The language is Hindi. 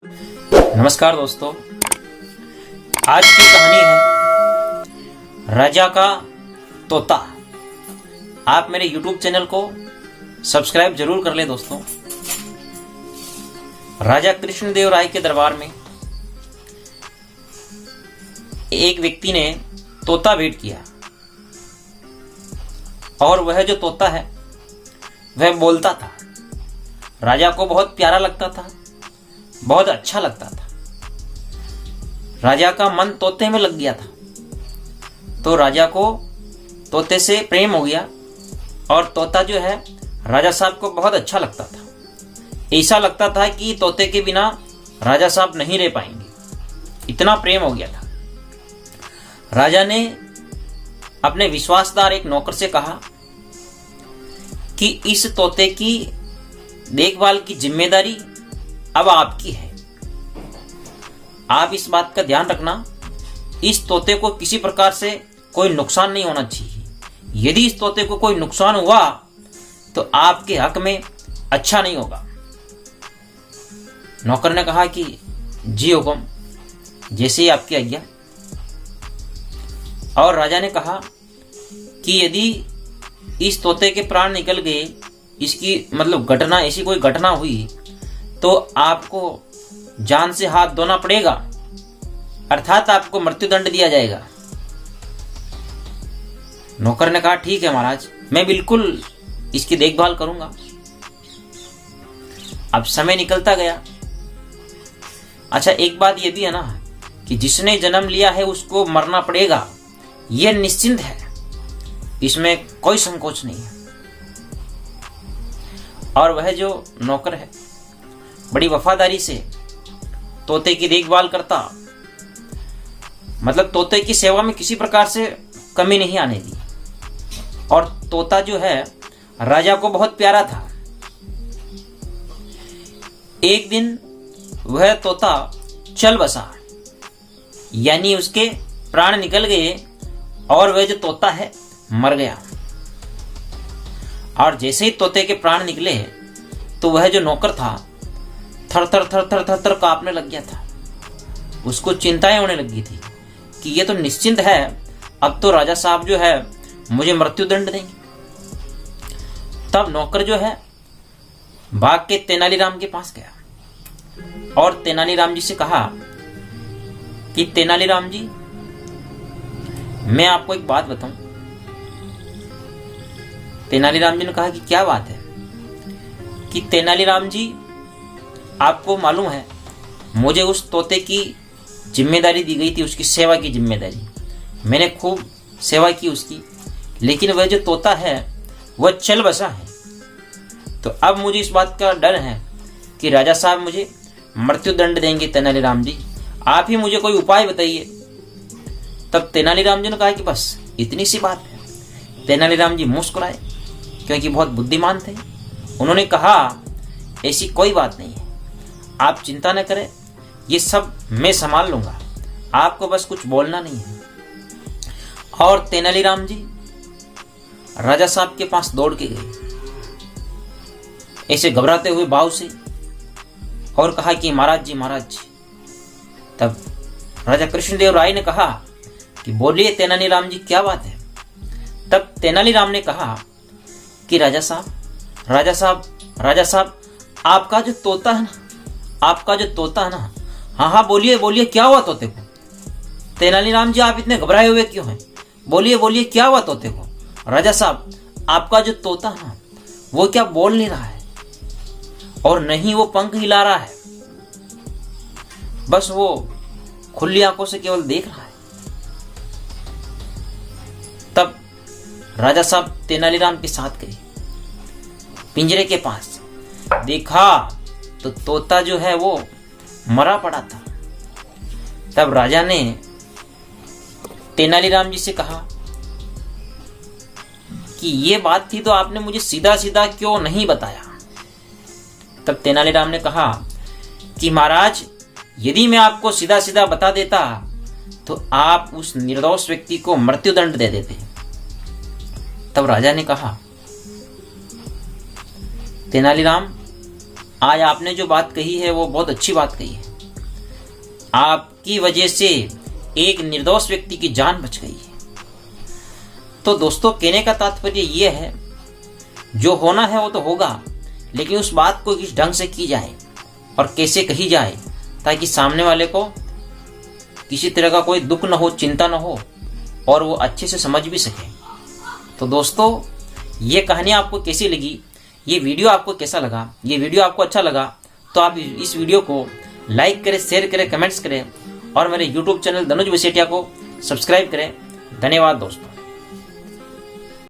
नमस्कार दोस्तों, आज की कहानी है राजा का तोता। आप मेरे YouTube चैनल को सब्सक्राइब जरूर कर ले दोस्तों। राजा कृष्णदेव राय के दरबार में एक व्यक्ति ने तोता भेंट किया और वह जो तोता है वह बोलता था। राजा को बहुत प्यारा लगता था, बहुत अच्छा लगता था। राजा का मन तोते में लग गया था, तो राजा को तोते से प्रेम हो गया और तोता जो है राजा साहब को बहुत अच्छा लगता था। ऐसा लगता था कि तोते के बिना राजा साहब नहीं रह पाएंगे, इतना प्रेम हो गया था। राजा ने अपने विश्वासदार एक नौकर से कहा कि इस तोते की देखभाल की जिम्मेदारी अब आपकी है। आप इस बात का ध्यान रखना, इस तोते को किसी प्रकार से कोई नुकसान नहीं होना चाहिए। यदि इस तोते को कोई नुकसान हुआ तो आपके हक में अच्छा नहीं होगा। नौकर ने कहा कि जी हुक्म, जैसे ही आपकी आज्ञा। और राजा ने कहा कि यदि इस तोते के प्राण निकल गए, इसकी मतलब घटना, ऐसी कोई घटना हुई तो आपको जान से हाथ धोना पड़ेगा, अर्थात आपको मृत्युदंड दिया जाएगा। नौकर ने कहा ठीक है महाराज, मैं बिल्कुल इसकी देखभाल करूंगा। अब समय निकलता गया। अच्छा, एक बात यह भी है ना कि जिसने जन्म लिया है उसको मरना पड़ेगा, यह निश्चिंत है, इसमें कोई संकोच नहीं है। और वह जो नौकर है बड़ी वफादारी से तोते की देखभाल करता, मतलब तोते की सेवा में किसी प्रकार से कमी नहीं आने दी। और तोता जो है राजा को बहुत प्यारा था। एक दिन वह तोता चल बसा, यानी उसके प्राण निकल गए और वह जो तोता है मर गया। और जैसे ही तोते के प्राण निकले तो वह जो नौकर था थर थर थर थर थर थर कांपने लग गया था। उसको चिंताएं होने लगी थी कि ये तो निश्चिंत है, अब तो राजा साहब जो है मुझे मृत्युदंड देंगे। तब नौकर जो है भाग के तेनालीराम के पास गया और तेनालीराम जी से कहा कि तेनालीराम जी, मैं आपको एक बात बताऊं। तेनालीराम जी ने कहा कि क्या बात है? कि तेनालीराम जी, आपको मालूम है मुझे उस तोते की जिम्मेदारी दी गई थी, उसकी सेवा की जिम्मेदारी। मैंने खूब सेवा की उसकी, लेकिन वह जो तोता है वह चल बसा है। तो अब मुझे इस बात का डर है कि राजा साहब मुझे मृत्युदंड देंगे। तेनालीराम जी, आप ही मुझे कोई उपाय बताइए। तब तेनालीराम जी ने कहा कि बस इतनी सी बात है। तेनालीराम जी मुस्कुराए, क्योंकि बहुत बुद्धिमान थे। उन्होंने कहा ऐसी कोई बात नहीं है, आप चिंता न करें, ये सब मैं संभाल लूंगा, आपको बस कुछ बोलना नहीं है। और तेनालीराम जी राजा साहब के पास दौड़ के गए, ऐसे घबराते हुए भाव से, और कहा कि महाराज जी, महाराज जी। तब राजा कृष्णदेव राय ने कहा कि बोलिए तेनालीराम जी, क्या बात है? तब तेनालीराम ने कहा कि राजा साहब, राजा साहब, राजा साहब, आपका जो तोता है ना, आपका जो तोता है ना, हाँ हाँ बोलिए बोलिए, क्या हुआ तोते को? तेनालीराम जी, आप इतने घबराए हुए क्यों हैं? बोलिए बोलिए, क्या हुआ तोते को? राजा साहब, आपका जो तोता है ना, वो क्या बोल नहीं रहा है और नहीं वो पंख हिला रहा है, बस वो खुली आंखों से केवल देख रहा है। तब राजा साहब तेनालीराम के साथ गए पिंजरे के पास, देखा तो तोता जो है वो मरा पड़ा था। तब राजा ने तेनालीराम जी से कहा कि ये बात थी तो आपने मुझे सीधा सीधा क्यों नहीं बताया? तब तेनालीराम ने कहा कि महाराज, यदि मैं आपको सीधा सीधा बता देता तो आप उस निर्दोष व्यक्ति को मृत्युदंड दे देते। तब राजा ने कहा, तेनालीराम, आज आपने जो बात कही है वो बहुत अच्छी बात कही है, आपकी वजह से एक निर्दोष व्यक्ति की जान बच गई है। तो दोस्तों, कहने का तात्पर्य यह है, जो होना है वो तो होगा, लेकिन उस बात को किस ढंग से की जाए और कैसे कही जाए ताकि सामने वाले को किसी तरह का कोई दुख न हो, चिंता न हो और वो अच्छे से समझ भी सके। तो दोस्तों, ये कहानी आपको कैसी लगी, ये वीडियो आपको कैसा लगा? ये वीडियो आपको अच्छा लगा तो आप इस वीडियो को लाइक करें, शेयर करें, कमेंट्स करें और मेरे YouTube चैनल धनुज वसेटिया को सब्सक्राइब करें। धन्यवाद दोस्तों।